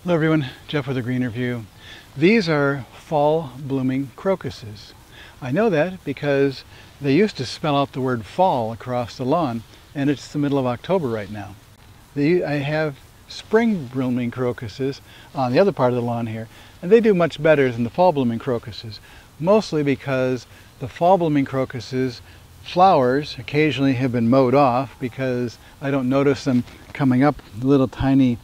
Hello everyone, Jeff with a Greener View. These are fall blooming crocuses. I know that because they used to spell out the word fall across the lawn, and it's the middle of October right now. I have spring blooming crocuses on the other part of the lawn here, and they do much better than the fall blooming crocuses, mostly because the fall blooming crocuses flowers occasionally have been mowed off because I don't notice them coming up, little tiny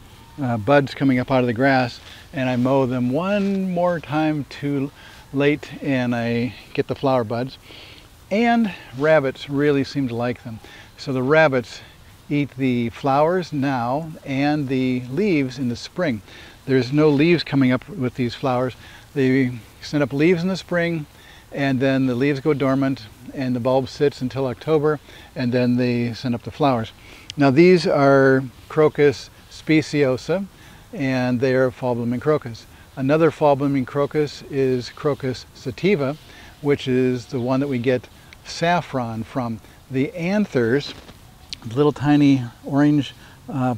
buds coming up out of the grass, and I mow them one more time too late and I get the flower buds. And rabbits really seem to like them. So the rabbits eat the flowers now and the leaves in the spring. There's no leaves coming up with these flowers. They send up leaves in the spring, and then the leaves go dormant and the bulb sits until October, and then they send up the flowers. Now these are Crocus speciosa, and they are fall blooming crocus. Another fall blooming crocus is Crocus sativa, which is the one that we get saffron from. The anthers, little tiny orange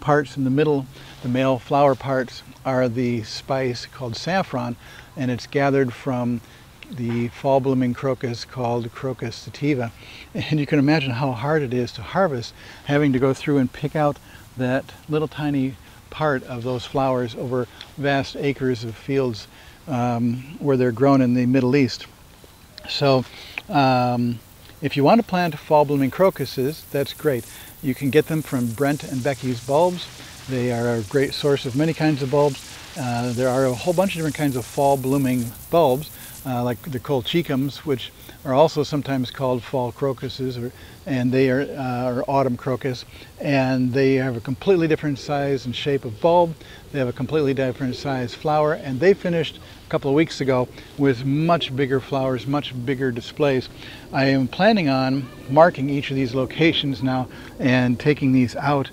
parts in the middle, the male flower parts, are the spice called saffron, and it's gathered from the fall blooming crocus called Crocus sativa. And you can imagine how hard it is to harvest, having to go through and pick out that little tiny part of those flowers over vast acres of fields where they're grown in the Middle East. So if you want to plant fall blooming crocuses, that's great. You can get them from Brent and Becky's bulbs. They are a great source of many kinds of bulbs. There are a whole bunch of different kinds of fall blooming bulbs, like the colchicums, which are also sometimes called fall crocuses, and they are autumn crocus, and they have a completely different size and shape of bulb. They have a completely different size flower, and they finished a couple of weeks ago with much bigger flowers, much bigger displays. I am planning on marking each of these locations now and taking these out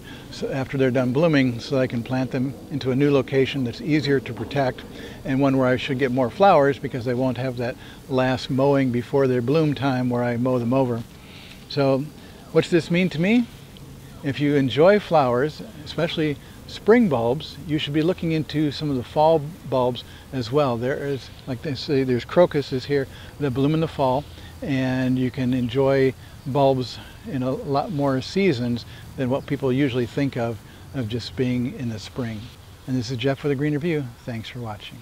after they're done blooming so I can plant them into a new location that's easier to protect, and one where I should get more flowers because I won't have that last mowing before their bloom time where I mow them over. So what's this mean to me? If you enjoy flowers, especially spring bulbs, you should be looking into some of the fall bulbs as well. There is, like they say, there's crocuses here that bloom in the fall, and you can enjoy bulbs in a lot more seasons than what people usually think of just being in the spring. And this is Jeff with a Greener View. Thanks for watching.